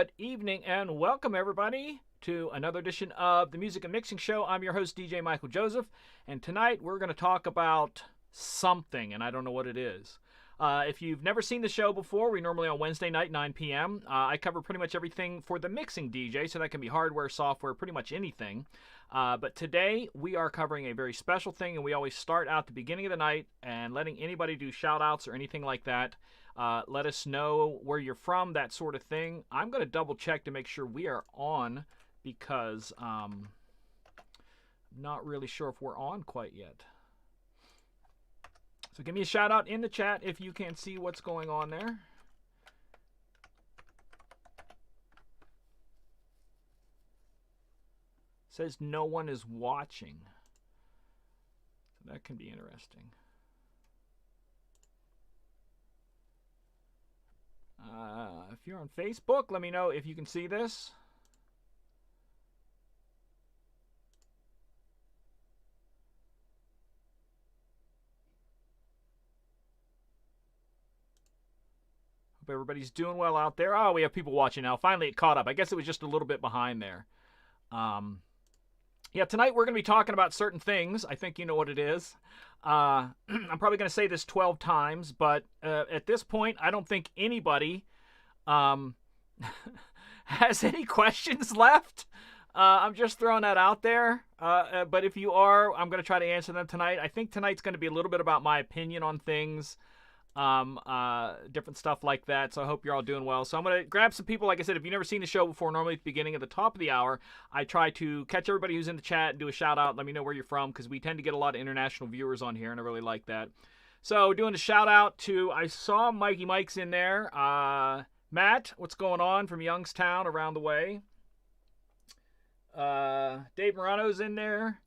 Good evening and welcome everybody to another edition of the Music and Mixing Show. I'm your host DJ Michael Joseph, and tonight we're going to talk about something, and I don't know what it is. If you've never seen the show before, we normally on Wednesday night, 9 p.m. I cover pretty much everything for the mixing DJ, so that can be hardware, software, pretty much anything. But today we are covering a very special thing, and we always start out the beginning of the night and letting anybody do shout-outs or anything like that. Let us know where you're from, that sort of thing. I'm going to double-check to make sure we are on because I'm not really sure if we're on quite yet. So give me a shout out in the chat if you can see what's going on there. It says no one is watching. So that can be interesting. If you're on Facebook, let me know if you can see this. Everybody's doing well out there. Oh, we have people watching now. Finally, it caught up. I guess it was just a little bit behind there. Yeah, tonight we're going to be talking about certain things. I think you know what it is. I'm probably going to say this 12 times, but at this point, I don't think anybody has any questions left. I'm just throwing that out there. But if you are, I'm going to try to answer them tonight. I think tonight's going to be a little bit about my opinion on things. Different stuff like that. So I hope you're all doing well. So I'm going to grab some people. Like I said, if you've never seen the show before, normally at the beginning at the top of the hour, I try to catch everybody who's in the chat and do a shout out. Let me know where you're from because we tend to get a lot of international viewers on here and I really like that. So doing a shout out to, I saw Mikey Mike's in there. Matt, what's going on from Youngstown around the way? Dave Morano's in there.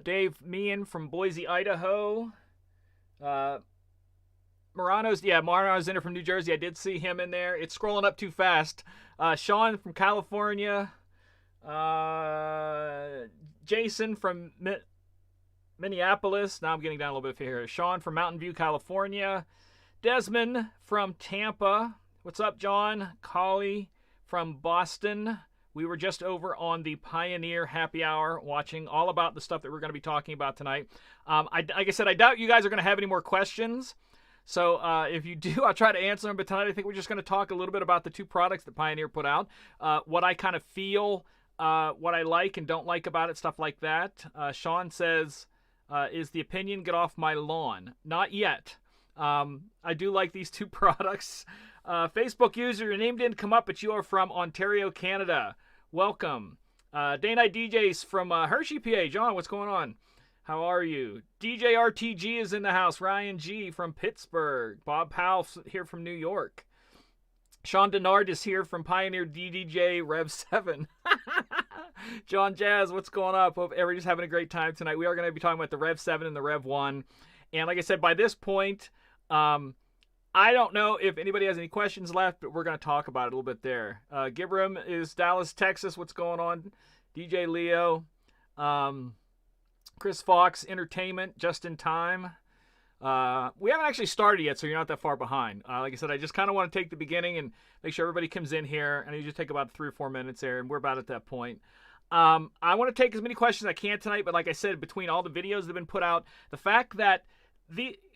Dave Meehan from Boise, Idaho. Morano's in there from New Jersey. I did see him in there. It's scrolling up too fast. Sean from California. Jason from Minneapolis. Now I'm getting down a little bit here. Sean from Mountain View, California. Desmond from Tampa. What's up, John? Collie from Boston. We were just over on the Pioneer Happy Hour watching all about the stuff that we're going to be talking about tonight. Like I said, I doubt you guys are going to have any more questions. So if you do, I'll try to answer them. But tonight I think we're just going to talk a little bit about the two products that Pioneer put out, what I kind of feel, what I like and don't like about it, stuff like that. Sean says, is the opinion get off my lawn? Not yet. I do like these two products. Facebook user, your name didn't come up, but you are from Ontario, Canada. Welcome. Day Night DJs from Hershey, PA. John, what's going on? How are you? DJ RTG is in the house. Ryan G from Pittsburgh. Bob Powell here from New York. Sean Denard is here from Pioneer DDJ-REV1. John Jazz, what's going on? Hope everybody's having a great time tonight. We are going to be talking about the REV7 and the REV1. And like I said, by this point, I don't know if anybody has any questions left, but we're going to talk about it a little bit there. Gibram is Dallas, Texas. What's going on? DJ Leo. Chris Fox, Entertainment, just in time. We haven't actually started yet, so you're not that far behind. Like I said, I just kind of want to take the beginning and make sure everybody comes in here, and you just take about 3 or 4 minutes there, and we're about at that point. I want to take as many questions as I can tonight, but like I said, between all the videos that have been put out, the fact that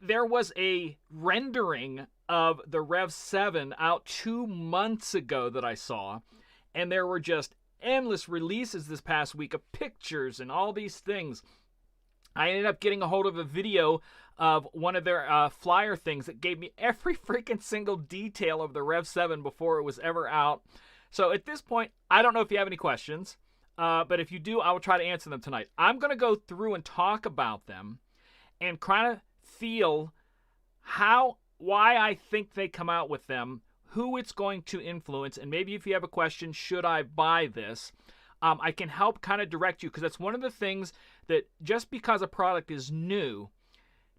there was a rendering of the REV7 out 2 months ago that I saw, and there were just endless releases this past week of pictures and all these things. I ended up getting a hold of a video of one of their flyer things that gave me every freaking single detail of the REV7 before it was ever out. So at this point, I don't know if you have any questions, but if you do, I will try to answer them tonight. I'm going to go through and talk about them and kind of feel why I think they come out with them, who it's going to influence, and maybe if you have a question, should I buy this? I can help kind of direct you, because that's one of the things that just because a product is new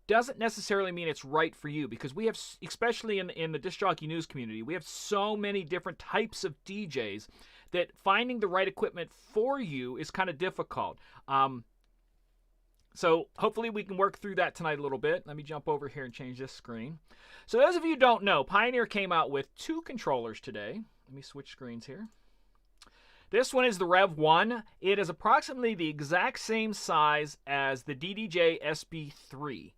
doesn't necessarily mean it's right for you, because we have, especially in the disc jockey news community, we have so many different types of DJs that finding the right equipment for you is kind of difficult. So hopefully we can work through that tonight a little bit. Let me jump over here and change this screen. So those of you who don't know, Pioneer came out with 2 controllers today. Let me switch screens here. This one is the REV1. It is approximately the exact same size as the DDJ SB3.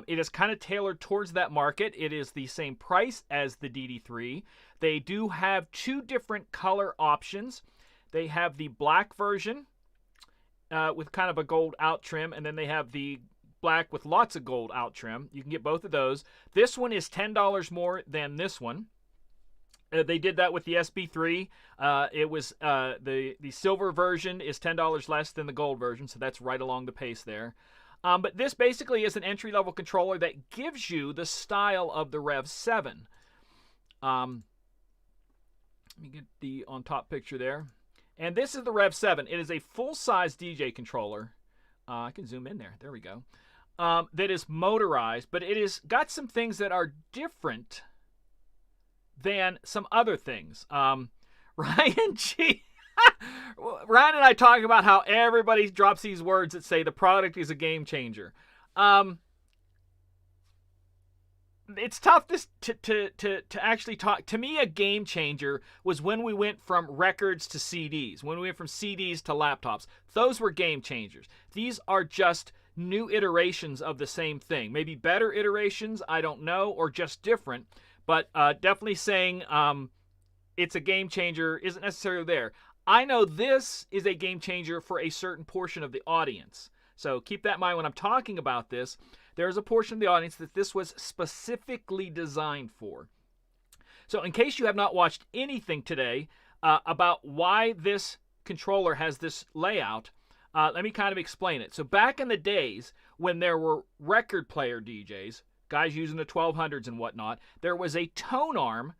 It is kind of tailored towards that market. It is the same price as the DD3. They do have two different color options. They have the black version with kind of a gold out trim, and then they have the black with lots of gold out trim. You can get both of those. This one is $10 more than this one. They did that with the SB3. It was the silver version is $10 less than the gold version, so that's right along the pace there. But this basically is an entry-level controller that gives you the style of the REV7. Let me get the on-top picture there. And this is the REV7. It is a full-size DJ controller. I can zoom in there. There we go. That is motorized, but it has got some things that are different than some other things. Ryan G. Ryan and I talk about how everybody drops these words that say the product is a game changer. It's tough to actually talk. To me, a game changer was when we went from records to CDs, when we went from CDs to laptops. Those were game changers. These are just new iterations of the same thing. Maybe better iterations, I don't know, or just different. But definitely saying it's a game changer isn't necessarily there. I know this is a game changer for a certain portion of the audience. So keep that in mind when I'm talking about this. There's a portion of the audience that this was specifically designed for. So in case you have not watched anything today about why this controller has this layout, let me kind of explain it. So back in the days when there were record player DJs, guys using the 1200s and whatnot, there was a tone arm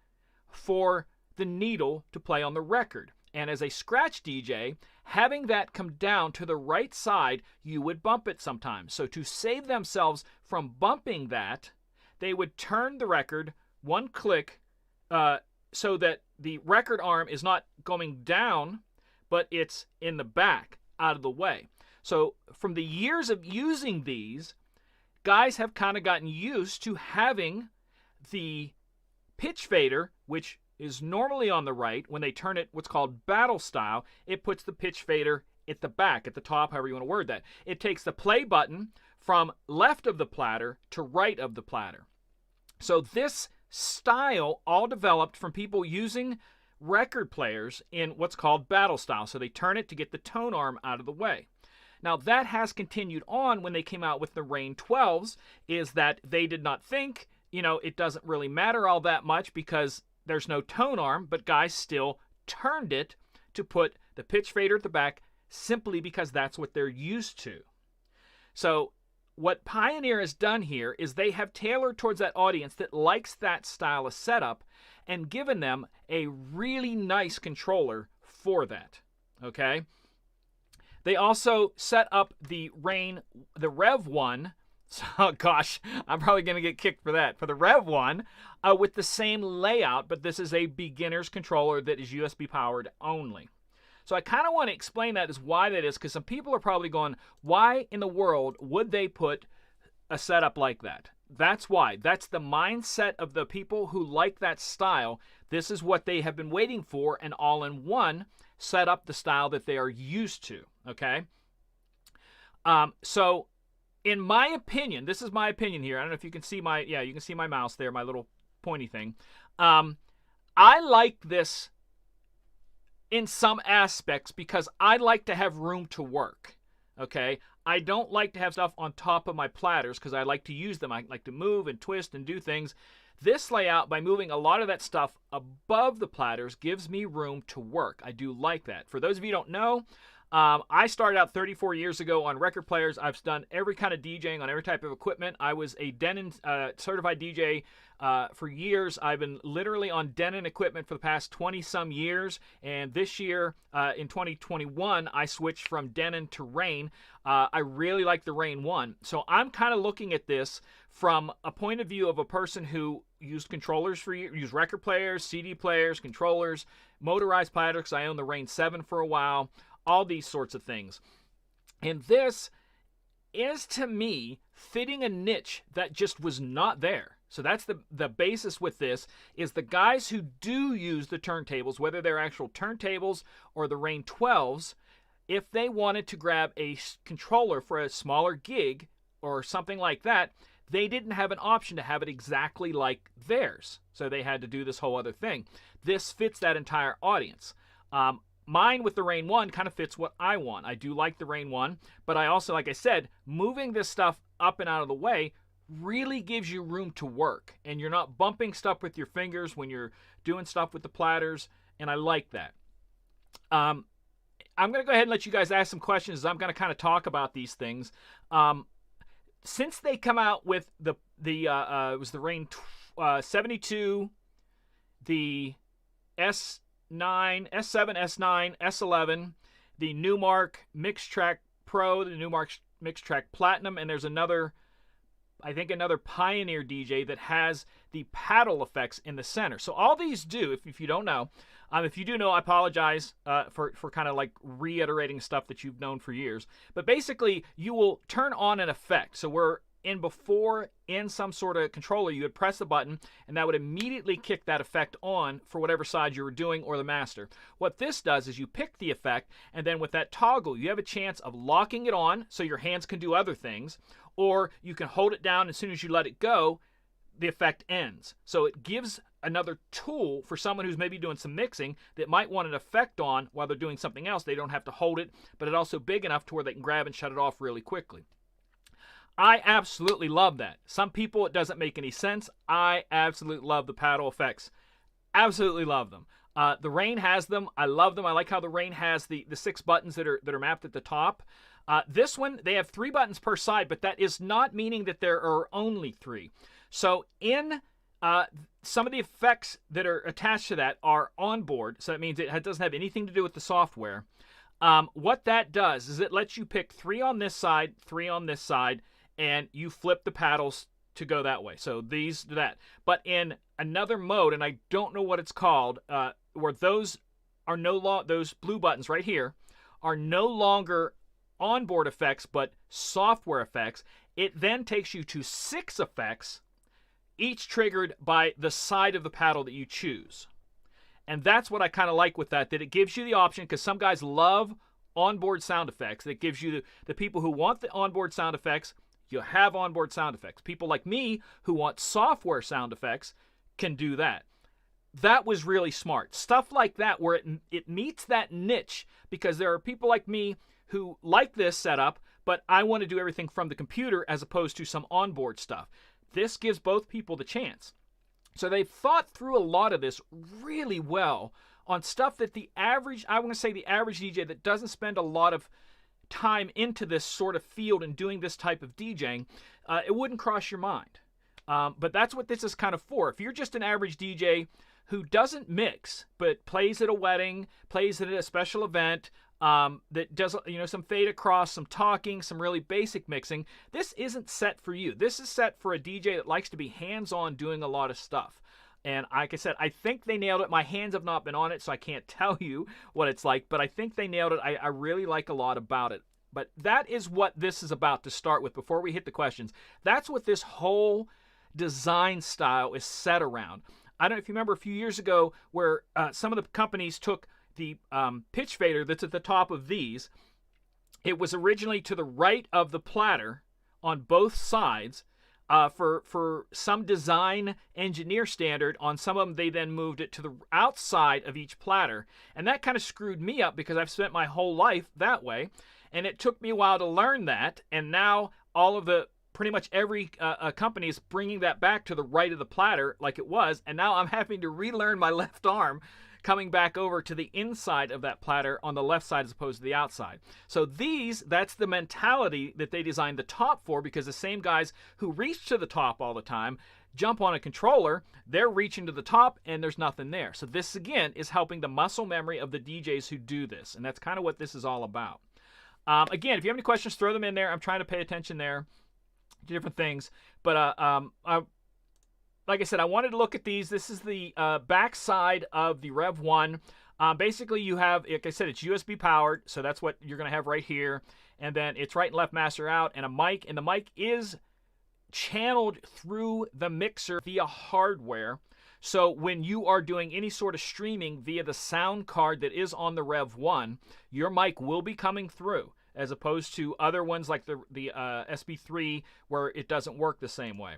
for the needle to play on the record. And as a scratch DJ, having that come down to the right side, you would bump it sometimes. So to save themselves from bumping that, they would turn the record one click so that the record arm is not going down, but it's in the back, out of the way. So from the years of using these, guys have kind of gotten used to having the pitch fader, which is normally on the right. When they turn it what's called battle style, it puts the pitch fader at the back, at the top, however you want to word that. It takes the play button from left of the platter to right of the platter. So this style all developed from people using record players in what's called battle style. So they turn it to get the tone arm out of the way. Now that has continued on when they came out with the Rain 12s, is that they did not think, it doesn't really matter all that much because there's no tone arm, but guys still turned it to put the pitch fader at the back simply because that's what they're used to. So what Pioneer has done here is they have tailored towards that audience that likes that style of setup and given them a really nice controller for that, okay? They also set up the REV1. Oh gosh, I'm probably going to get kicked for that. For the REV1, with the same layout, but this is a beginner's controller that is USB powered only. So I kind of want to explain that as why that is, because some people are probably going, why in the world would they put a setup like that? That's why. That's the mindset of the people who like that style. This is what they have been waiting for, and all-in-one set up the style that they are used to, okay? So in my opinion, this is my opinion here. I don't know if you can see you can see my mouse there, my little pointy thing. I like this in some aspects because I like to have room to work, okay? I don't like to have stuff on top of my platters because I like to use them. I like to move and twist and do things. This layout, by moving a lot of that stuff above the platters, gives me room to work. I do like that. For those of you who don't know, I started out 34 years ago on record players. I've done every kind of DJing on every type of equipment. I was a Denon certified DJ for years. I've been literally on Denon equipment for the past 20-some years. And this year, in 2021, I switched from Denon to Rain. I really like the Rain 1. So I'm kind of looking at this from a point of view of a person who used controllers for years, used record players, CD players, controllers, motorized platters. I owned the Rain 7 for a while. All these sorts of things. And this is, to me, fitting a niche that just was not there. So that's the basis with this, is the guys who do use the turntables, whether they're actual turntables or the Rane 12s, if they wanted to grab a controller for a smaller gig or something like that, they didn't have an option to have it exactly like theirs. So they had to do this whole other thing. This fits that entire audience. Mine with the Rane 1 kind of fits what I want. I do like the Rane 1, but I also, like I said, moving this stuff up and out of the way really gives you room to work, and you're not bumping stuff with your fingers when you're doing stuff with the platters, and I like that. I'm going to go ahead and let you guys ask some questions as I'm going to kind of talk about these things. Since they come out with it was the Rane 72, the S9, S7, S9, S11, the Numark Mixtrack Pro, the Numark Mixtrack Platinum, and there's another, I think another Pioneer DJ that has the paddle effects in the center. So all these do, if you don't know, if you do know, I apologize for kind of like reiterating stuff that you've known for years. But basically, you will turn on an effect. So we're in some sort of controller, you would press the button, and that would immediately kick that effect on for whatever side you were doing or the master. What this does is you pick the effect, and then with that toggle, you have a chance of locking it on so your hands can do other things, or you can hold it down. As soon as you let it go, the effect ends. So it gives another tool for someone who's maybe doing some mixing that might want an effect on while they're doing something else. They don't have to hold it, but it's also big enough to where they can grab and shut it off really quickly. I absolutely love that. Some people, it doesn't make any sense. I absolutely love the paddle effects. Absolutely love them. The Rane has them. I love them. I like how the Rane has the 6 buttons that are mapped at the top. This one, they have 3 buttons per side, but that is not meaning that there are only 3. So in some of the effects that are attached to that are onboard, so that means it doesn't have anything to do with the software. What that does is it lets you pick 3 on this side, 3 on this side, and you flip the paddles to go that way. So these do that. But in another mode, and I don't know what it's called, where those are those blue buttons right here are no longer onboard effects, but software effects. It then takes you to 6 effects, each triggered by the side of the paddle that you choose. And that's what I kind of like with that it gives you the option, because some guys love onboard sound effects. It gives you the people who want the onboard sound effects, you have onboard sound effects. People like me who want software sound effects can do that. That was really smart. Stuff like that where it meets that niche, because there are people like me who like this setup, but I want to do everything from the computer as opposed to some onboard stuff. This gives both people the chance. So they've thought through a lot of this really well on stuff that the average DJ that doesn't spend a lot of time into this sort of field and doing this type of DJing, it wouldn't cross your mind. But that's what this is kind of for. If you're just an average DJ who doesn't mix, but plays at a wedding, plays at a special event, that does some fade across, some talking, some really basic mixing, this isn't set for you. This is set for a DJ that likes to be hands-on doing a lot of stuff. And like I said, I think they nailed it. My hands have not been on it, so I can't tell you what it's like, but I think they nailed it. I really like a lot about it. But that is what this is about to start with before we hit the questions. That's what this whole design style is set around. I don't know if you remember a few years ago where some of the companies took the pitch fader that's at the top of these. It was originally to the right of the platter on both sides. For some design engineer standard, on some of them they then moved it to the outside of each platter, and that kind of screwed me up because I've spent my whole life that way, and it took me a while to learn that. And now pretty much every company is bringing that back to the right of the platter like it was, and now I'm having to relearn my left arm coming back over to the inside of that platter on the left side as opposed to the outside. So that's the mentality that they designed the top for, because the same guys who reach to the top all the time jump on a controller, they're reaching to the top and there's nothing there. So this, again, is helping the muscle memory of the DJs who do this, and that's kind of what this is all about. Again, if you have any questions, throw them in there. I'm trying to pay attention there to different things. But like I said, I wanted to look at these. This is the back side of the REV1. Basically, you have, like I said, it's USB powered, so that's what you're going to have right here. And then it's right and left master out, and a mic. And the mic is channeled through the mixer via hardware. So when you are doing any sort of streaming via the sound card that is on the REV1, your mic will be coming through, as opposed to other ones like the SB3 where it doesn't work the same way.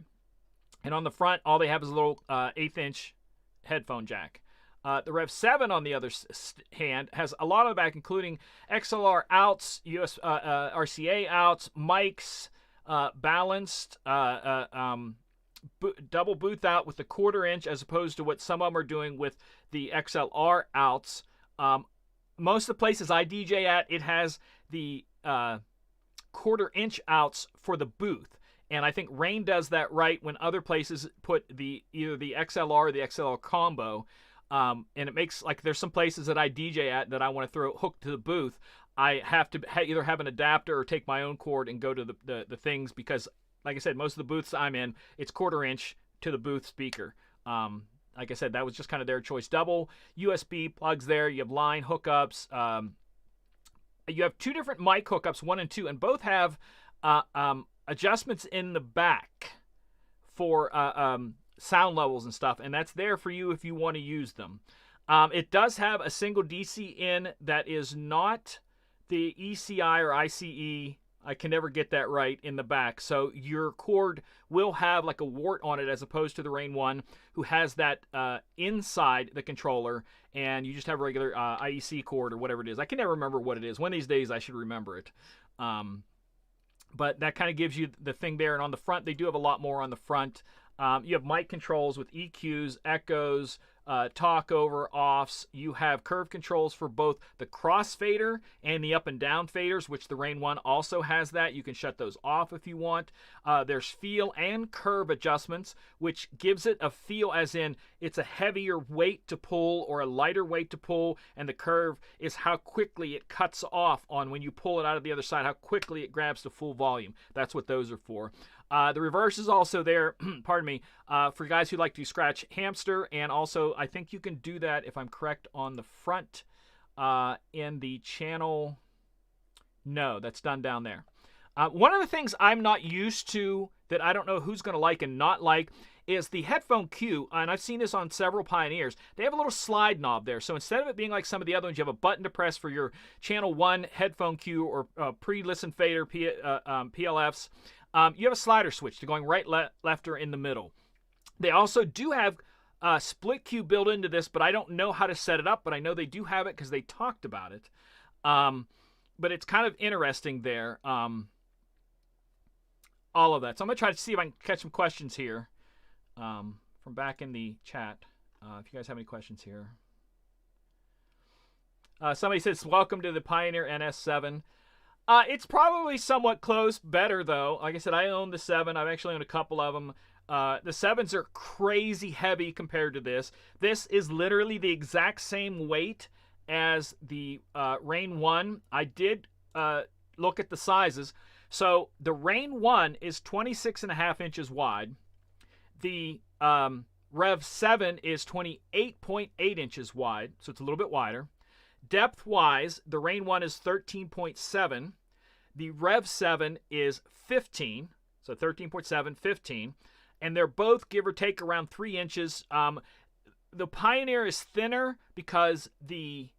And on the front, all they have is a little 1/8-inch headphone jack. The REV7, on the other hand, has a lot of the back, including XLR outs, RCA outs, mics, balanced, double booth out with the 1/4-inch, as opposed to what some of them are doing with the XLR outs. Most of the places I DJ at, it has the 1/4-inch outs for the booth. And I think Rane does that right when other places put either the XLR or the XLR combo. And it makes, like, there's some places that I DJ at that I want to throw hooked to the booth. I have to either have an adapter or take my own cord and go to the things, because, like I said, most of the booths I'm in, it's 1/4-inch to the booth speaker. Like I said, that was just kind of their choice. Double USB plugs there. You have line hookups. You have 2 different mic hookups, 1 and 2, and both have adjustments in the back for sound levels and stuff, and that's there for you if you want to use them. It does have a single DC in that is not the ECI or ICE. I can never get that right in the back. So your cord will have like a wart on it, as opposed to the Rane 1, who has that inside the controller, and you just have a regular IEC cord or whatever it is. I can never remember what it is. One of these days I should remember it. But that kind of gives you the thing there. And on the front, they do have a lot more on the front. You have mic controls with EQs, echoes, talk over, offs. You have curve controls for both the crossfader and the up and down faders, which the Rane 1 also has that. You can shut those off if you want. There's feel and curve adjustments, which gives it a feel as in it's a heavier weight to pull or a lighter weight to pull, and the curve is how quickly it cuts off on when you pull it out of the other side, how quickly it grabs to full volume. That's what those are for. The reverse is also there, pardon me, for guys who like to scratch hamster, and also I think you can do that, if I'm correct, on the front in the channel. No, that's done down there. One of the things I'm not used to that I don't know who's going to like and not like is the Headphone Cue, and I've seen this on several Pioneers. They have a little slide knob there, so instead of it being like some of the other ones, you have a button to press for your channel 1 Headphone Cue or pre-listen fader PLFs. You have a slider switch to going right, left, or in the middle. They also do have split cue built into this, but I don't know how to set it up, but I know they do have it because they talked about it. But it's kind of interesting there, all of that. So I'm going to try to see if I can catch some questions here from back in the chat, if you guys have any questions here. Somebody says, welcome to the Pioneer NS7. It's probably somewhat close, better though. Like I said, I own the 7. I've actually owned a couple of them. The 7s are crazy heavy compared to this. This is literally the exact same weight as the Rane 1. I did look at the sizes. So the Rane 1 is 26.5 inches wide. The REV7 is 28.8 inches wide, so it's a little bit wider. Depth-wise, the Rane 1 is 13.7. The REV7 is 15, so 13.7, 15. And they're both, give or take, around 3 inches. The Pioneer is thinner because the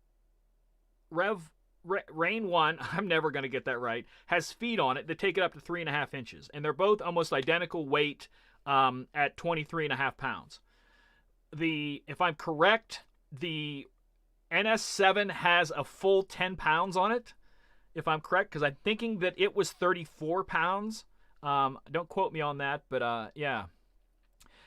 Rane 1, I'm never going to get that right, has feet on it that take it up to 3.5 inches. And they're both almost identical weight at 23.5 pounds. If I'm correct, the NS7 has a full 10 pounds on it, if I'm correct, because I'm thinking that it was 34 pounds. Don't quote me on that, but yeah.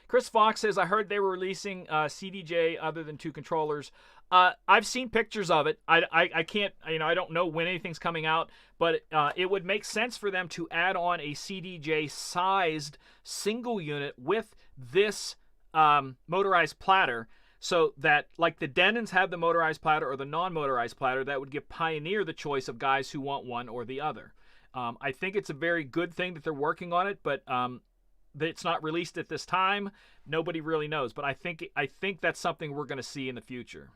Chris Fox says, I heard they were releasing CDJ other than 2 controllers. I've seen pictures of it. I can't, I don't know when anything's coming out, but it would make sense for them to add on a CDJ-sized single unit with this motorized platter, so that, like the Denons have the motorized platter or the non-motorized platter, that would give Pioneer the choice of guys who want one or the other. I think it's a very good thing that they're working on it, but it's not released at this time. Nobody really knows, but I think that's something we're going to see in the future.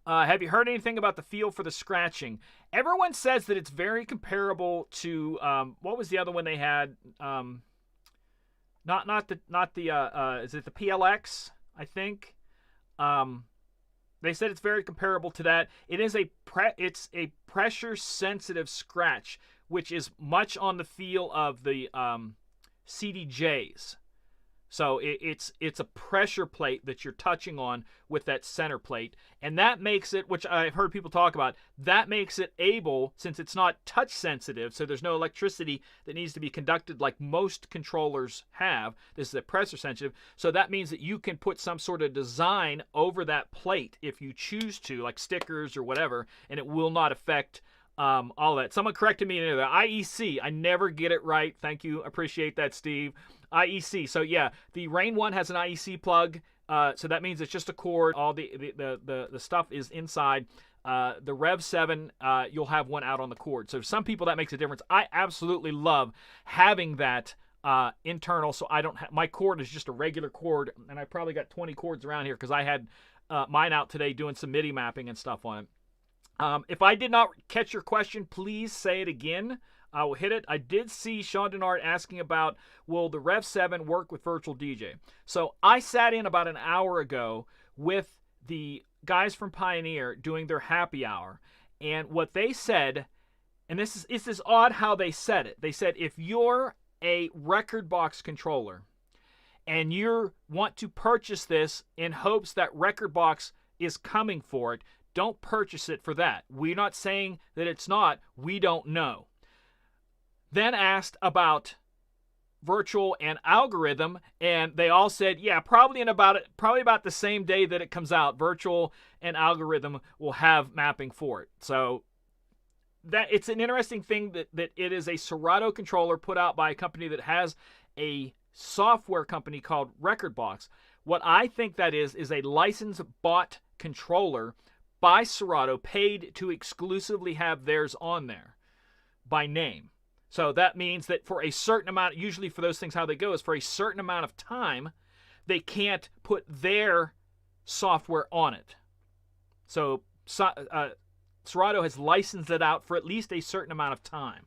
Have you heard anything about the feel for the scratching? Everyone says that it's very comparable to, what was the other one they had? not the is it the PLX? I think. They said it's very comparable to that. It is it's a pressure sensitive scratch, which is much on the feel of the CDJs. So it's a pressure plate that you're touching on with that center plate, and that makes it, which I've heard people talk about, that makes it able, since it's not touch sensitive, so there's no electricity that needs to be conducted like most controllers have. This is a pressure sensitive, so that means that you can put some sort of design over that plate if you choose to, like stickers or whatever, and it will not affect all that. Someone corrected me in there. IEC. I never get it right. Thank you. Appreciate that, Steve. IEC. So yeah, the Rain 1 has an IEC plug. So that means it's just a cord. All the stuff is inside. The REV7, you'll have one out on the cord. So for some people that makes a difference. I absolutely love having that internal. So I don't my cord is just a regular cord, and I probably got 20 cords around here because I had mine out today doing some MIDI mapping and stuff on it. If I did not catch your question, please say it again. I will hit it. I did see Sean Denard asking about, will the REV7 work with Virtual DJ? So I sat in about an hour ago with the guys from Pioneer doing their happy hour. And what they said, and this is odd how they said it. They said, if you're a record box controller and you want to purchase this in hopes that record box is coming for it, don't purchase it for that. We're not saying that it's not. We don't know. Then asked about virtual and algorithm, and they all said, yeah, probably about the same day that it comes out, virtual and algorithm will have mapping for it. So that it's an interesting thing that it is a Serato controller put out by a company that has a software company called Recordbox. What I think that is a license bought controller by Serato, paid to exclusively have theirs on there by name. So that means that for a certain amount, usually for those things, how they go is for a certain amount of time, they can't put their software on it. So Serato has licensed it out for at least a certain amount of time.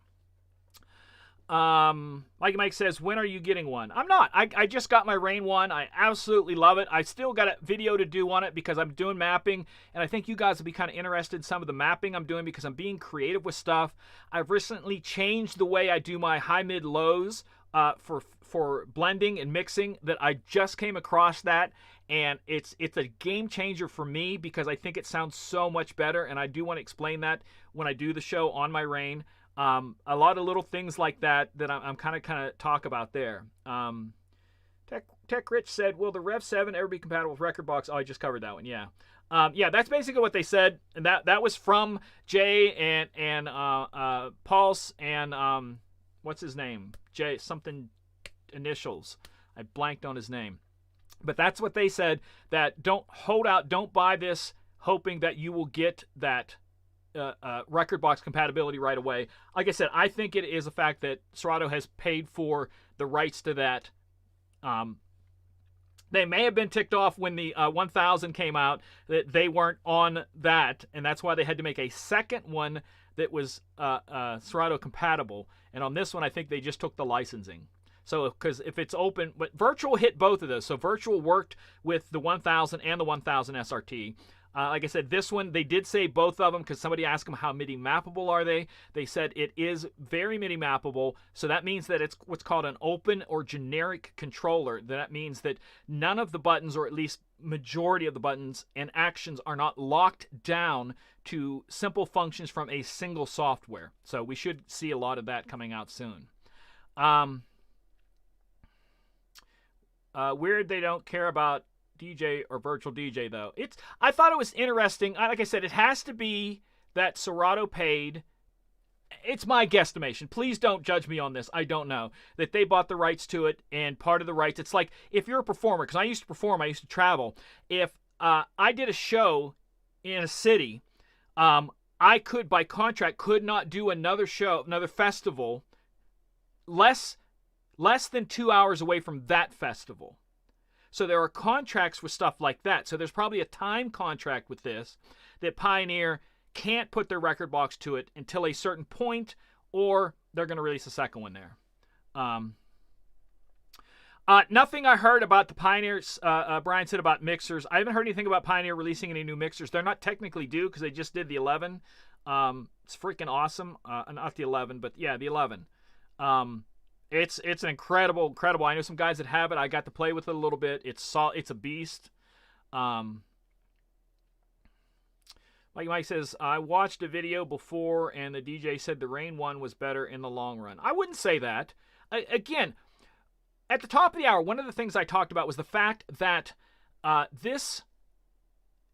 Mike says, when are you getting one? I'm not. I just got my Rain 1. I absolutely love it. I still got a video to do on it because I'm doing mapping, and I think you guys will be kind of interested in some of the mapping I'm doing because I'm being creative with stuff. I've recently changed the way I do my high, mid, lows for blending and mixing. That I just came across that, and it's a game changer for me because I think it sounds so much better, and I do want to explain that when I do the show on my Rain. A lot of little things like that I'm kind of talk about there. Tech Rich said, will the Rev7 ever be compatible with Recordbox? Oh, I just covered that one. Yeah. Yeah, that's basically what they said. And that was from Jay and Pulse and what's his name? Jay something initials. I blanked on his name. But that's what they said, that don't hold out, don't buy this hoping that you will get that record box compatibility right away. Like I said, I think it is a fact that Serato has paid for the rights to that. They may have been ticked off when the 1000 came out that they weren't on that, and that's why they had to make a second one that was Serato compatible. And on this one, I think they just took the licensing. So, because if it's open, but Virtual hit both of those. So Virtual worked with the 1000 and the 1000 SRT. Like I said, this one, they did say both of them because somebody asked them how MIDI mappable are they. They said it is very MIDI mappable. So that means that it's what's called an open or generic controller. That means that none of the buttons, or at least majority of the buttons and actions, are not locked down to simple functions from a single software. So we should see a lot of that coming out soon. Weird they don't care about DJ or virtual DJ though. I thought it was interesting. Like I said, it has to be that Serato paid. It's my guesstimation. Please don't judge me on this. I don't know. That they bought the rights to it, and part of the rights, it's like if you're a performer, because I used to perform, I used to travel. If I did a show in a city, I could, by contract, could not do another show, another festival, less than 2 hours away from that festival. So there are contracts with stuff like that. So there's probably a time contract with this that Pioneer can't put their record box to it until a certain point, or they're going to release a second one there. Nothing I heard about the Pioneers. Brian said about mixers. I haven't heard anything about Pioneer releasing any new mixers. They're not technically due because they just did the 11. It's freaking awesome. Not the 11, but yeah, the 11. It's an incredible. I know some guys that have it. I got to play with it a little bit. It's a beast. Mike says, I watched a video before and the DJ said the Rain 1 was better in the long run. I wouldn't say that. Again, at the top of the hour, one of the things I talked about was the fact that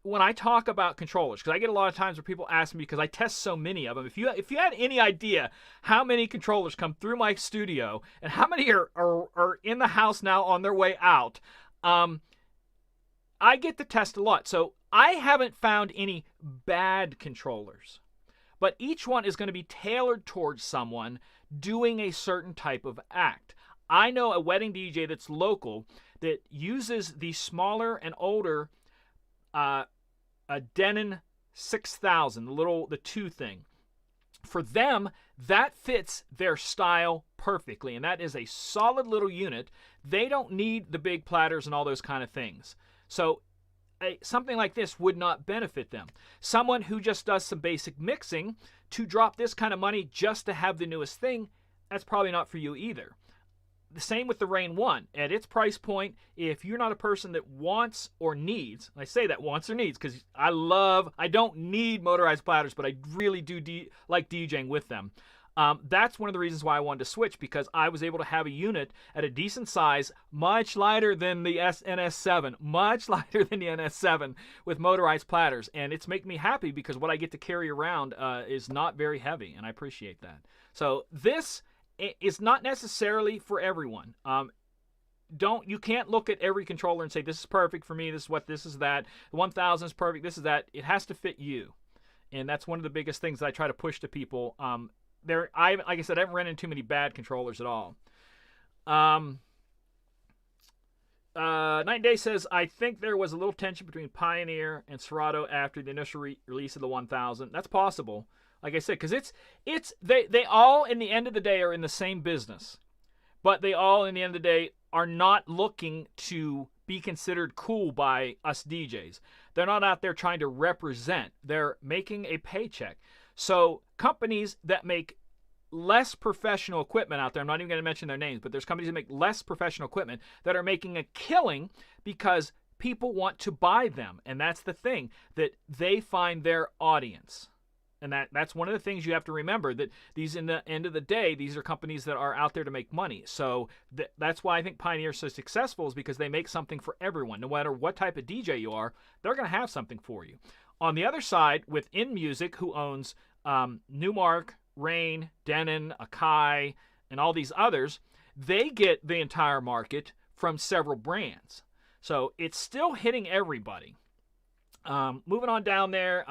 when I talk about controllers, because I get a lot of times where people ask me, because I test so many of them, if you had any idea how many controllers come through my studio and how many are in the house now on their way out, I get to test a lot. So I haven't found any bad controllers, but each one is going to be tailored towards someone doing a certain type of act. I know a wedding DJ that's local that uses the smaller and older a Denon 6000, the 2 thing. For them, that fits their style perfectly, and that is a solid little unit. They don't need the big platters and all those kind of things. So something like this would not benefit them. Someone who just does some basic mixing to drop this kind of money just to have the newest thing, that's probably not for you either. The same with the Rain 1. At its price point, if you're not a person that wants or needs, I say that wants or needs because I don't need motorized platters, but I really do like DJing with them. That's one of the reasons why I wanted to switch, because I was able to have a unit at a decent size, much lighter than the NS7, much lighter than the NS7 with motorized platters. And it's making me happy because what I get to carry around is not very heavy, and I appreciate that. So this is not necessarily for everyone. You can't look at every controller and say, this is perfect for me, this is what, this is that. The 1000 is perfect, this is that. It has to fit you. And that's one of the biggest things that I try to push to people. Like I said, I haven't run into too many bad controllers at all. Night Day says, I think there was a little tension between Pioneer and Serato after the initial release of the 1000. That's possible. Like I said, because they all, in the end of the day, are in the same business. But they all, in the end of the day, are not looking to be considered cool by us DJs. They're not out there trying to represent. They're making a paycheck. So companies that make less professional equipment out there, I'm not even going to mention their names, but there's companies that make less professional equipment that are making a killing because people want to buy them. And that's the thing, that they find their audience. And that's one of the things you have to remember, that these, in the end of the day, these are companies that are out there to make money. So that's why I think Pioneer is so successful, is because they make something for everyone. No matter what type of DJ you are, they're going to have something for you. On the other side, with In Music, who owns Newmark, Rain, Denon, Akai, and all these others, they get the entire market from several brands. So it's still hitting everybody. Moving on down there.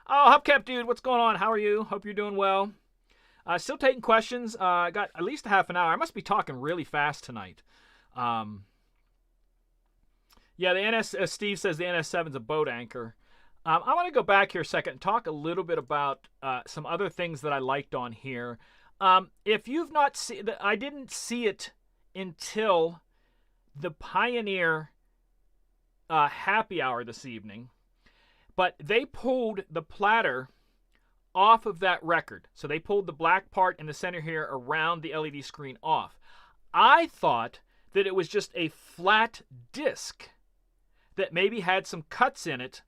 Oh, Hubcap Dude, what's going on? How are you? Hope you're doing well. Still taking questions. I got at least a half an hour. I must be talking really fast tonight. Yeah, the Steve says the NS7's a boat anchor. I want to go back here a second and talk a little bit about some other things that I liked on here. If you've not seen, I didn't see it until the Pioneer happy hour this evening. But they pulled the platter off of that record. So they pulled the black part in the center here around the LED screen off. I thought that it was just a flat disc that maybe had some cuts in it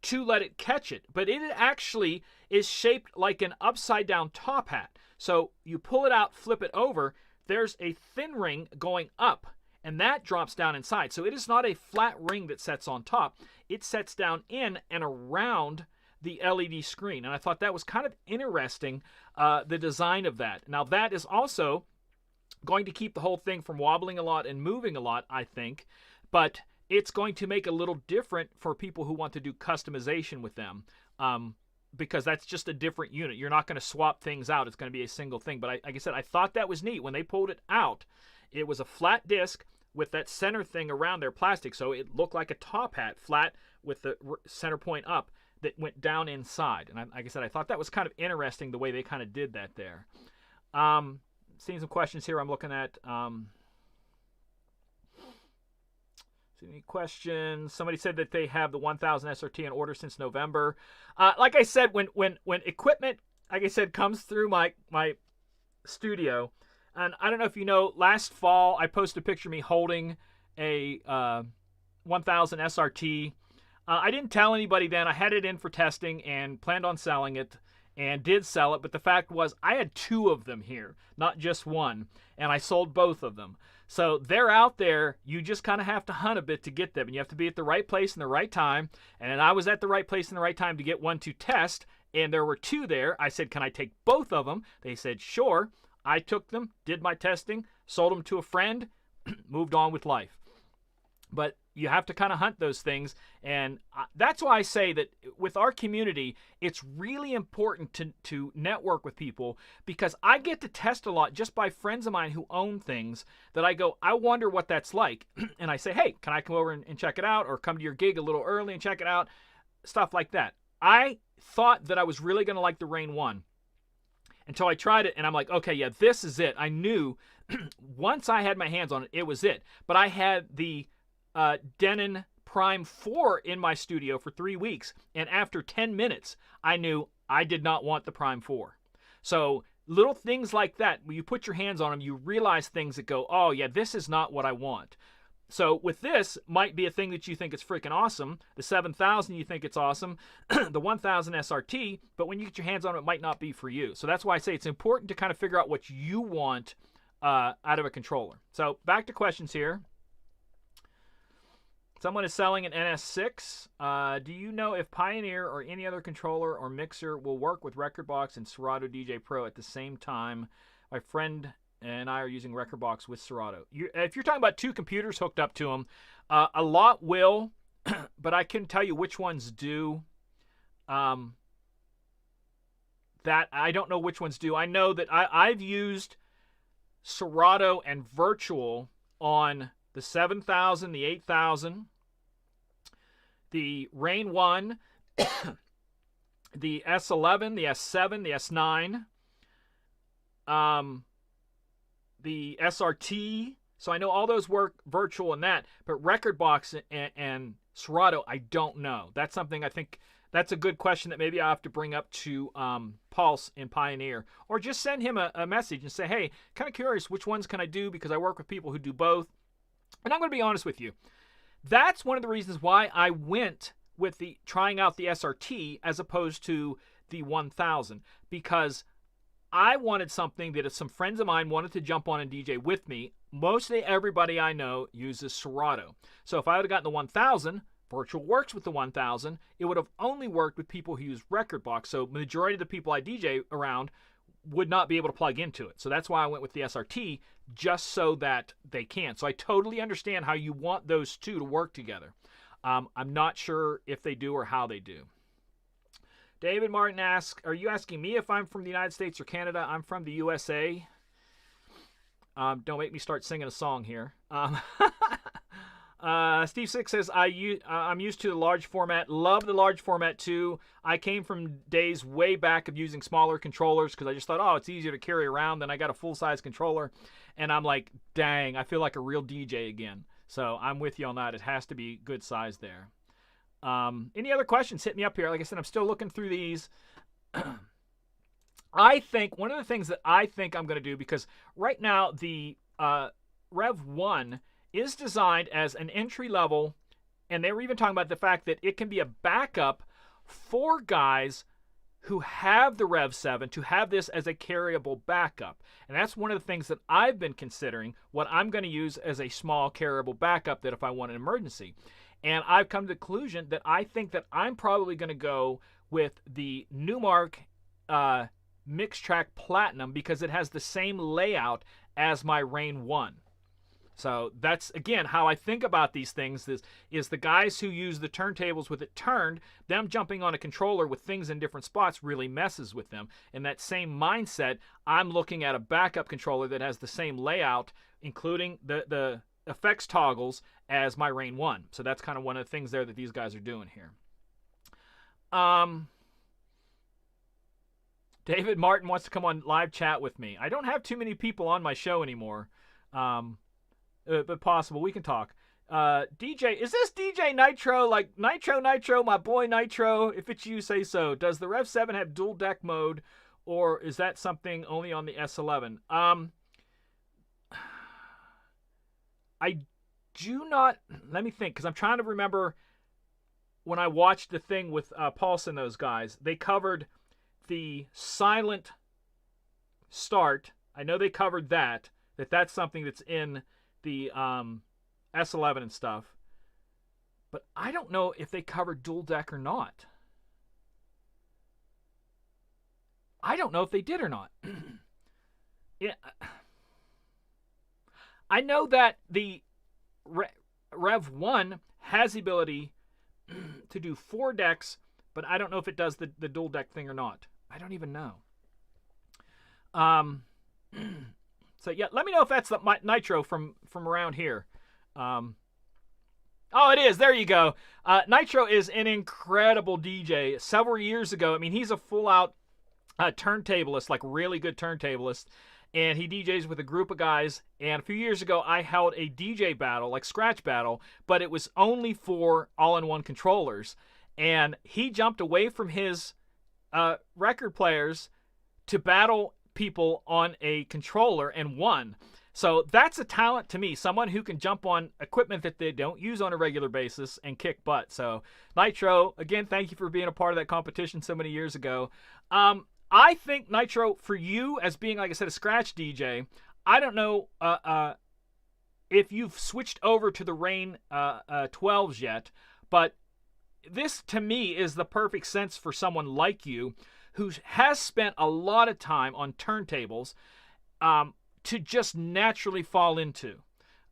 to let it catch it. But it actually is shaped like an upside down top hat. So you pull it out, flip it over, there's a thin ring going up, and that drops down inside. So it is not a flat ring that sets on top. It sets down in and around the LED screen. And I thought that was kind of interesting, the design of that. Now, that is also going to keep the whole thing from wobbling a lot and moving a lot, I think. But it's going to make it a little different for people who want to do customization with them, because that's just a different unit. You're not going to swap things out. It's going to be a single thing. But like I said, I thought that was neat. When they pulled it out, it was a flat disc with that center thing around there, plastic, so it looked like a top hat, flat with the center point up that went down inside. And like I said, I thought that was kind of interesting the way they kind of did that there. seeing some questions here I'm looking at. Any questions? Somebody said that they have the 1000 SRT in order since November. Like I said, when equipment, like I said, comes through my studio, and I don't know if you know, last fall I posted a picture of me holding a 1000 SRT. I didn't tell anybody then. I had it in for testing and planned on selling it, and did sell it, but the fact was I had 2 of them here, not just one, and I sold both of them. So they're out there. You just kind of have to hunt a bit to get them, and you have to be at the right place in the right time. And I was at the right place in the right time to get one to test, and there were 2 there. I said, can I take both of them? They said, sure. I took them, did my testing, sold them to a friend, moved on with life. But you have to kind of hunt those things, and that's why I say that with our community, it's really important to network with people, because I get to test a lot just by friends of mine who own things that I go, I wonder what that's like. And I say, hey, can I come over and check it out, or come to your gig a little early and check it out, stuff like that. I thought that I was really going to like the Rain 1 until I tried it, and I'm like, okay, yeah, this is it. I knew once I had my hands on it, it was it. But I had the Denon Prime 4 in my studio for 3 weeks, and after 10 minutes I knew I did not want the Prime 4. So little things like that, when you put your hands on them, you realize things that go, oh yeah, this is not what I want. So with this, might be a thing that you think is freaking awesome. The 7000, you think it's awesome. The 1000 SRT, but when you get your hands on it, it might not be for you. So that's why I say it's important to kind of figure out what you want out of a controller. So back to questions here. Someone is selling an NS6. Do you know if Pioneer or any other controller or mixer will work with Rekordbox and Serato DJ Pro at the same time? My friend and I are using Rekordbox with Serato. If you're talking about 2 computers hooked up to them, a lot will, but I couldn't tell you which ones do. That I don't know which ones do. I know that I've used Serato and Virtual on the 7000, the 8000, the Rain 1, the S11, the S7, the S9, the SRT. So I know all those work virtual and that, but Rekordbox and Serato, I don't know. That's something I think that's a good question that maybe I'll have to bring up to Pulse in Pioneer, or just send him a message and say, hey, kind of curious, which ones can I do, because I work with people who do both. And I'm going to be honest with you. That's one of the reasons why I went with trying out the SRT as opposed to the 1000, because I wanted something that if some friends of mine wanted to jump on and DJ with me, mostly everybody I know uses Serato. So if I would have gotten the 1000, Virtual works with the 1000, it would have only worked with people who use Rekordbox. So the majority of the people I DJ around would not be able to plug into it. So that's why I went with the SRT, just so that they can. So I totally understand how you want those 2 to work together. I'm not sure if they do or how they do. David Martin asks, are you asking me if I'm from the United States or Canada? I'm from the USA. Don't make me start singing a song here. Steve Six says, I'm used to the large format. Love the large format too. I came from days way back of using smaller controllers because I just thought, oh, it's easier to carry around. Then I got a full-size controller, and I'm like, dang, I feel like a real DJ again. So I'm with you on that. It has to be good size there. Any other questions? Hit me up here. Like I said, I'm still looking through these. I think one of the things that I think I'm going to do, because right now the REV1 is designed as an entry level, and they were even talking about the fact that it can be a backup for guys who have the REV7 to have this as a carryable backup. And that's one of the things that I've been considering, what I'm going to use as a small carryable backup that if I want an emergency. And I've come to the conclusion that I think that I'm probably going to go with the Newmark Mixtrack Platinum, because it has the same layout as my Rain 1. So that's, again, how I think about these things is the guys who use the turntables with it turned, them jumping on a controller with things in different spots really messes with them. In that same mindset, I'm looking at a backup controller that has the same layout, including the effects toggles, as my Rain 1. So that's kind of one of the things there that these guys are doing here. David Martin wants to come on live chat with me. I don't have too many people on my show anymore, but possible. We can talk. DJ, is this DJ Nitro? Like Nitro, my boy Nitro? If it's you, say so. Does the REV7 have dual deck mode, or is that something only on the S11? I do not. Let me think, because I'm trying to remember when I watched the thing with Pulse and those guys. They covered the silent start. I know they covered that. That's something that's in the S11 and stuff. But I don't know if they covered dual deck or not. I don't know if they did or not. Yeah. I know that the REV1 has the ability to do 4 decks, but I don't know if it does the dual deck thing or not. I don't even know. So yeah, let me know if that's the Nitro from around here. Oh, it is. There you go. Nitro is an incredible DJ. Several years ago, I mean, he's a full-out turntablist, like really good turntablist, and he DJs with a group of guys. And a few years ago, I held a DJ battle, like scratch battle, but it was only for all-in-one controllers. And he jumped away from his record players to battle people on a controller and won. So that's a talent to me, someone who can jump on equipment that they don't use on a regular basis and kick butt. So Nitro, again, thank you for being a part of that competition so many years ago. I think, Nitro, for you as being, like I said, a scratch DJ, I don't know if you've switched over to the Rain 12s yet, but this, to me, is the perfect sense for someone like you who has spent a lot of time on turntables to just naturally fall into.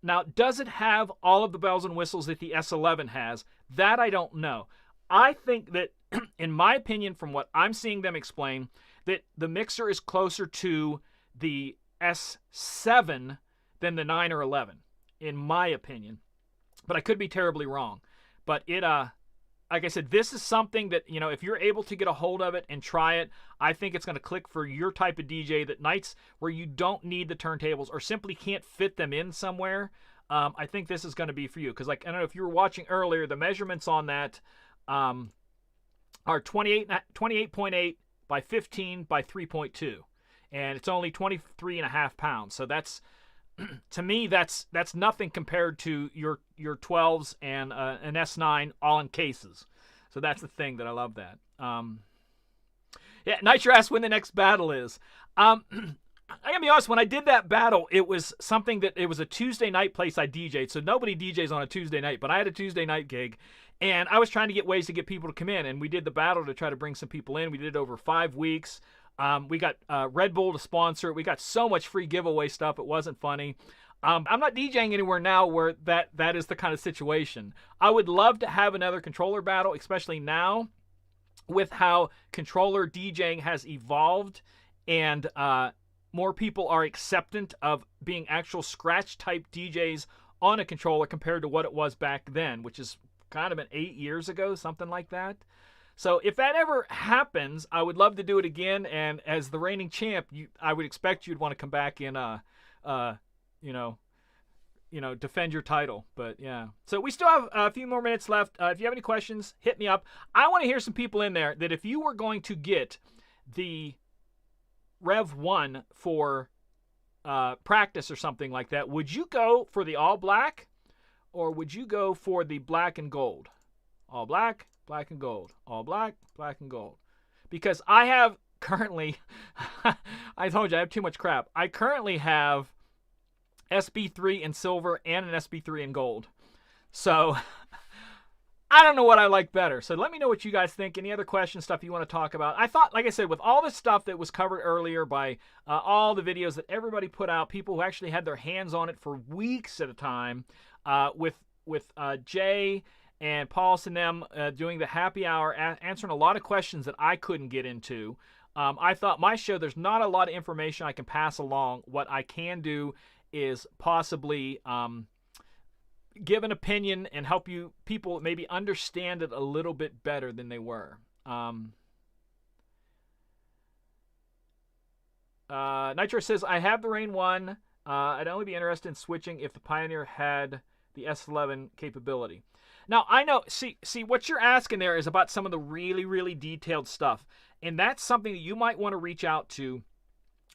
Now, does it have all of the bells and whistles that the S11 has? That I don't know. I think that, in my opinion, from what I'm seeing them explain, that the mixer is closer to the S7 than the 9 or 11, in my opinion. But I could be terribly wrong. But it, like I said, this is something that, you know, if you're able to get a hold of it and try it, I think it's going to click for your type of DJ. That nights where you don't need the turntables or simply can't fit them in somewhere, I think this is going to be for you. Because, like, I don't know if you were watching earlier, the measurements on that are 28.8 by 15 by 3.2. And it's only 23.5 pounds. So that's, to me, that's nothing compared to your 12s and an S9 all in cases. So that's the thing that I love that. Yeah, Nitro asked when the next battle is. I gotta be honest, when I did that battle, it was something that it was a Tuesday night place I DJ'd. So nobody DJs on a Tuesday night, but I had a Tuesday night gig. And I was trying to get ways to get people to come in. And we did the battle to try to bring some people in. We did it over 5 weeks. We got Red Bull to sponsor it. We got so much free giveaway stuff. It wasn't funny. I'm not DJing anywhere now where that is the kind of situation. I would love to have another controller battle, especially now with how controller DJing has evolved and more people are acceptant of being actual scratch type DJs on a controller compared to what it was back then, which is kind of been 8 years ago, something like that. So if that ever happens, I would love to do it again. And as the reigning champ, I would expect you'd want to come back and, defend your title. But yeah. So we still have a few more minutes left. If you have any questions, hit me up. I want to hear some people in there that if you were going to get the REV1 for practice or something like that, would you go for the all black or would you go for the black and gold? All black, black and gold. All black, black and gold. Because I have currently, I told you I have too much crap. I currently have SB3 in silver and an SB3 in gold. So I don't know what I like better. So let me know what you guys think. Any other questions, stuff you want to talk about. I thought, like I said, with all the stuff that was covered earlier by all the videos that everybody put out, people who actually had their hands on it for weeks at a time, with Jay and Paul's and them doing the happy hour, answering a lot of questions that I couldn't get into. I thought my show, there's not a lot of information I can pass along. What I can do is possibly give an opinion and help you people maybe understand it a little bit better than they were. Nitro says, I have the Rain 1. I'd only be interested in switching if the Pioneer had the S11 capability. Now, I know, see, what you're asking there is about some of the really, really detailed stuff. And that's something that you might want to reach out to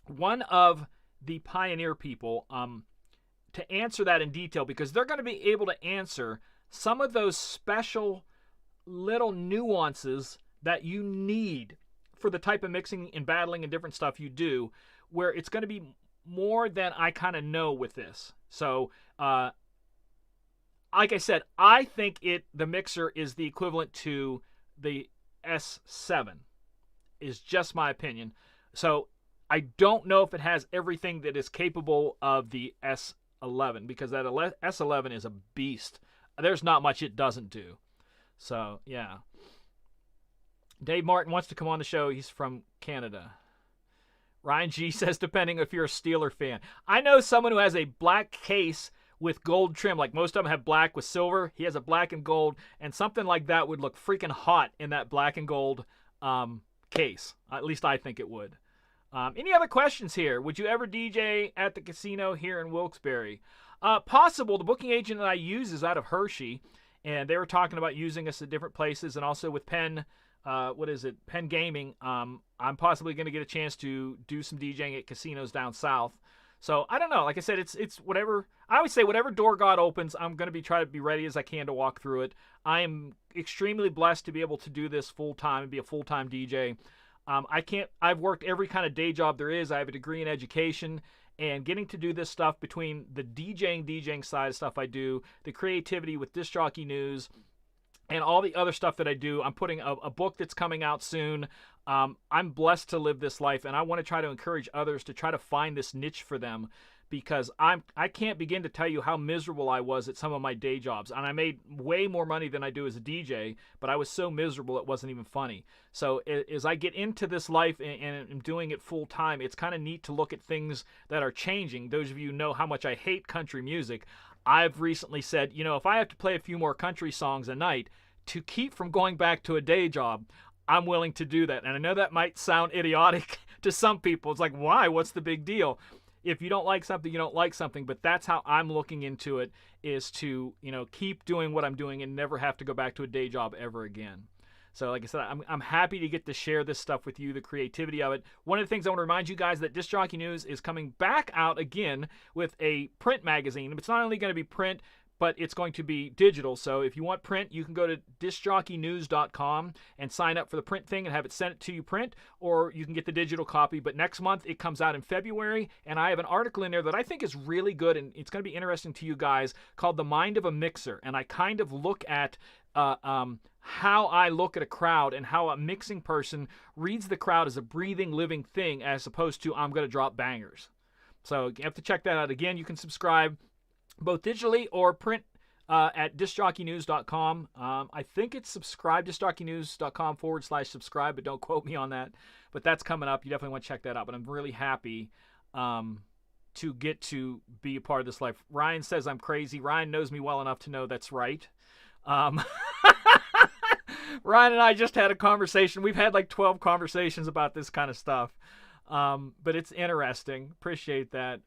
one of the Pioneer people to answer that in detail, because they're going to be able to answer some of those special little nuances that you need for the type of mixing and battling and different stuff you do, where it's going to be more than I kind of know with this. So, like I said, I think the mixer is the equivalent to the S7, is just my opinion. So I don't know if it has everything that is capable of the S11, because that S11 is a beast. There's not much it doesn't do. So, yeah. Dave Martin wants to come on the show. He's from Canada. Ryan G says, depending if you're a Steeler fan. I know someone who has a black case with gold trim. Like most of them have black with silver. He has a black and gold, and something like that would look freaking hot in that black and gold case. At least I think it would. Any other questions here? Would you ever DJ at the casino here in Wilkes-Barre? Possible. The booking agent that I use is out of Hershey, and they were talking about using us at different places, and also with Penn Gaming. I'm possibly going to get a chance to do some DJing at casinos down south. So I don't know. Like I said, it's whatever. I always say whatever door God opens, I'm going to try to be ready as I can to walk through it. I am extremely blessed to be able to do this full time and be a full time DJ. I've worked every kind of day job there is. I have a degree in education, and getting to do this stuff between the DJing side of stuff I do, the creativity with Disc Jockey News, and all the other stuff that I do. I'm putting a book that's coming out soon. I'm blessed to live this life, and I want to try to encourage others to try to find this niche for them, because I can't begin to tell you how miserable I was at some of my day jobs. And I made way more money than I do as a DJ, but I was so miserable it wasn't even funny. So as I get into this life and I'm doing it full time, it's kind of neat to look at things that are changing. Those of you know how much I hate country music. I've recently said, if I have to play a few more country songs a night to keep from going back to a day job, I'm willing to do that. And I know that might sound idiotic to some people. It's like, why? What's the big deal? If you don't like something, you don't like something. But that's how I'm looking into it, is to, keep doing what I'm doing and never have to go back to a day job ever again. So like I said, I'm happy to get to share this stuff with you, the creativity of it. One of the things I want to remind you guys that Disc Jockey News is coming back out again with a print magazine. It's not only going to be print, but it's going to be digital. So if you want print, you can go to discjockeynews.com and sign up for the print thing and have it sent to you print, or you can get the digital copy. But next month, it comes out in February, and I have an article in there that I think is really good, and it's going to be interesting to you guys, called The Mind of a Mixer. And I kind of look at how I look at a crowd and how a mixing person reads the crowd as a breathing, living thing, as opposed to I'm going to drop bangers. So you have to check that out. Again, you can subscribe both digitally or print at discjockeynews.com. I think it's discjockeynews.com/subscribe, but don't quote me on that. But that's coming up. You definitely want to check that out. But I'm really happy to get to be a part of this life. Ryan says I'm crazy. Ryan knows me well enough to know that's right. Ryan and I just had a conversation. We've had like 12 conversations about this kind of stuff. But it's interesting. Appreciate that.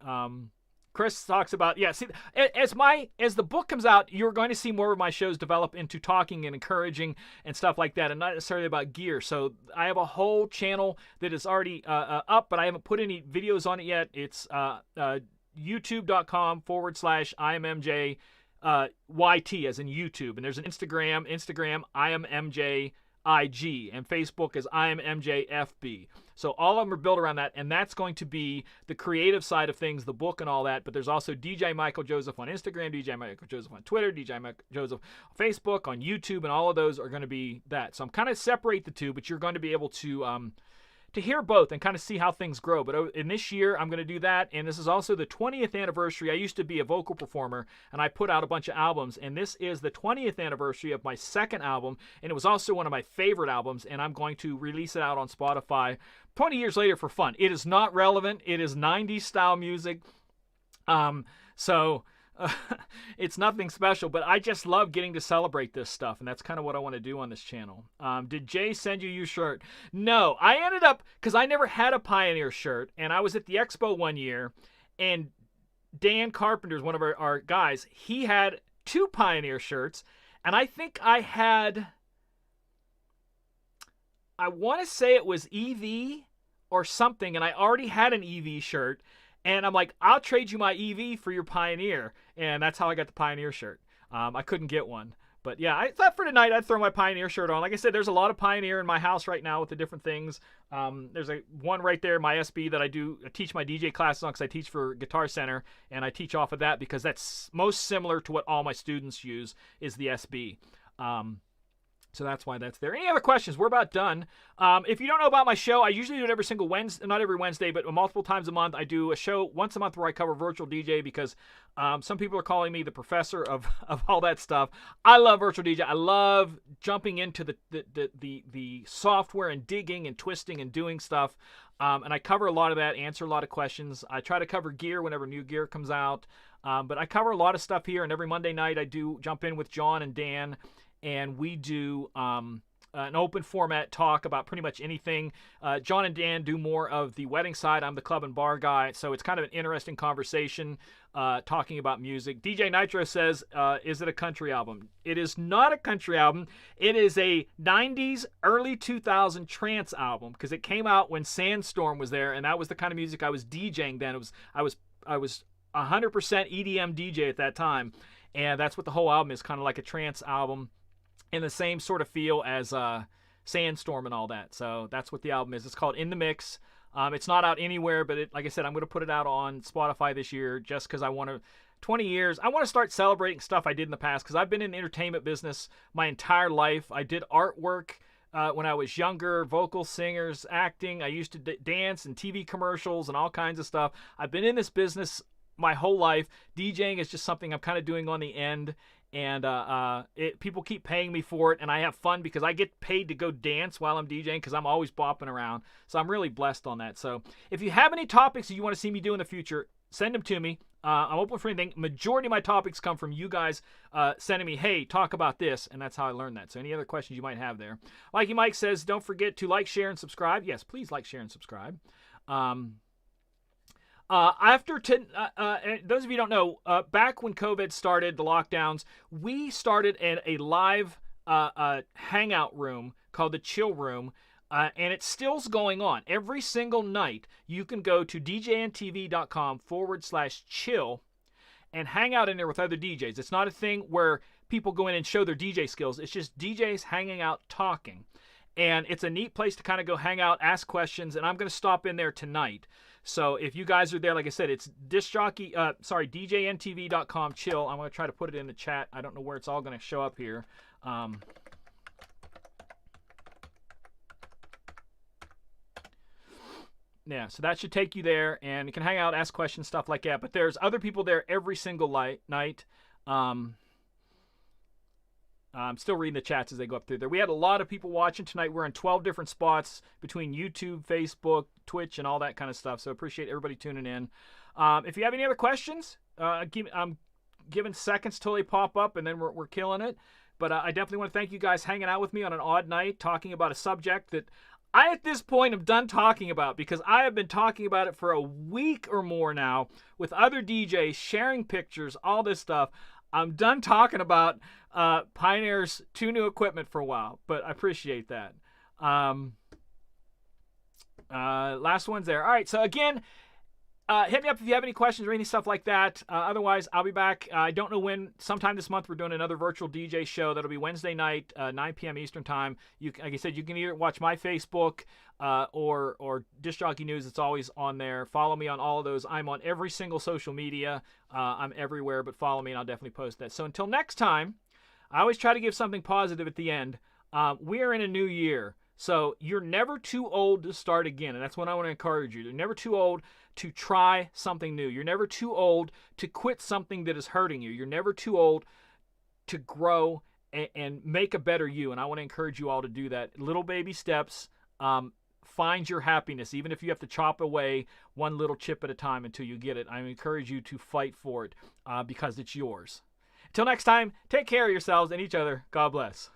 Chris talks about, as the book comes out, you're going to see more of my shows develop into talking and encouraging and stuff like that, and not necessarily about gear. So I have a whole channel that is already up, but I haven't put any videos on it yet. It's youtube.com/IamMJ YT, as in YouTube. And there's an Instagram IamMJ IG, and Facebook is IamMJFB. So all of them are built around that, and that's going to be the creative side of things, the book and all that. But there's also DJ Michael Joseph on Instagram, DJ Michael Joseph on Twitter, DJ Michael Joseph on Facebook, on YouTube, and all of those are going to be that. So I'm kind of separate the two, but you're going to be able to hear both and kind of see how things grow. But in this year, I'm going to do that. And this is also the 20th anniversary. I used to be a vocal performer, and I put out a bunch of albums. And this is the 20th anniversary of my second album. And it was also one of my favorite albums. And I'm going to release it out on Spotify 20 years later for fun. It is not relevant. It is 90s style music. So It's nothing special, but I just love getting to celebrate this stuff, and that's kind of what I want to do on this channel. Did Jay send you your shirt? No, I ended up, because I never had a Pioneer shirt, and I was at the expo one year, and Dan Carpenter's one of our guys, he had 2 Pioneer shirts, and I think I want to say it was EV or something, and I already had an EV shirt, and I'm like, I'll trade you my EV for your Pioneer, and that's how I got the Pioneer shirt. I couldn't get one, but yeah, I thought for tonight I'd throw my Pioneer shirt on. Like I said, there's a lot of Pioneer in my house right now with the different things. There's one right there, my SB, that I teach my DJ classes on, because I teach for Guitar Center, and I teach off of that because that's most similar to what all my students use is the SB. So that's why that's there. Any other questions? We're about done. If you don't know about my show, I usually do it every single Wednesday, not every Wednesday, but multiple times a month. I do a show once a month where I cover virtual DJ because some people are calling me the professor of all that stuff. I love virtual DJ. I love jumping into the software and digging and twisting and doing stuff. And I cover a lot of that, answer a lot of questions. I try to cover gear whenever new gear comes out. But I cover a lot of stuff here, and every Monday night I do jump in with John and Dan, and we do an open format talk about pretty much anything. John and Dan do more of the wedding side. I'm the club and bar guy, so it's kind of an interesting conversation talking about music. DJ Nitro says, is it a country album? It is not a country album. It is a 90s, early 2000 trance album, because it came out when Sandstorm was there, and that was the kind of music I was DJing then. I was 100% EDM DJ at that time, and that's what the whole album is, kind of like a trance album, in the same sort of feel as Sandstorm and all that. So that's what the album is. It's called In the Mix. It's not out anywhere, but like I said, I'm going to put it out on Spotify this year just because I want to, 20 years, I want to start celebrating stuff I did in the past, because I've been in the entertainment business my entire life. I did artwork when I was younger, vocal singers, acting. I used to dance and TV commercials and all kinds of stuff. I've been in this business my whole life. DJing is just something I'm kind of doing on the end. And people keep paying me for it, and I have fun because I get paid to go dance while I'm DJing, because I'm always bopping around. So I'm really blessed on that. So if you have any topics that you want to see me do in the future, send them to me. I'm open for anything. Majority of my topics come from you guys sending me, hey, talk about this, and that's how I learned that. So any other questions you might have there. Likey Mike says, don't forget to like, share, and subscribe. Yes, please like, share, and subscribe. Those of you who don't know, back when COVID started, the lockdowns, we started a live hangout room called the Chill Room, and it still's going on. Every single night, you can go to djntv.com/chill and hang out in there with other DJs. It's not a thing where people go in and show their DJ skills. It's just DJs hanging out, talking. And it's a neat place to kind of go hang out, ask questions, and I'm going to stop in there tonight. So if you guys are there, like I said, it's djntv.com/chill. I'm going to try to put it in the chat. I don't know where it's all going to show up here. Yeah, so that should take you there, and you can hang out, ask questions, stuff like that. But there's other people there every single night. I'm still reading the chats as they go up through there. We had a lot of people watching tonight. We're in 12 different spots between YouTube, Facebook, Twitch, and all that kind of stuff. So appreciate everybody tuning in. If you have any other questions, I'm giving seconds till they pop up, and then we're killing it. But I definitely want to thank you guys hanging out with me on an odd night, talking about a subject that I, at this point, am done talking about, because I have been talking about it for a week or more now with other DJs, sharing pictures, all this stuff. I'm done talking about Pioneer's 2 new equipment for a while, but I appreciate that. Last one's there. All right, so again, hit me up if you have any questions or any stuff like that. Otherwise, I'll be back. I don't know when. Sometime this month, we're doing another virtual DJ show. That'll be Wednesday night, 9 p.m. Eastern time. Like I said, you can either watch my Facebook or Disc Jockey News. It's always on there. Follow me on all of those. I'm on every single social media. I'm everywhere, but follow me, and I'll definitely post that. So until next time, I always try to give something positive at the end. We are in a new year. So you're never too old to start again, and that's what I want to encourage you. You're never too old to try something new. You're never too old to quit something that is hurting you. You're never too old to grow and make a better you, and I want to encourage you all to do that. Little baby steps. Find your happiness, even if you have to chop away one little chip at a time until you get it. I encourage you to fight for it because it's yours. Until next time, take care of yourselves and each other. God bless.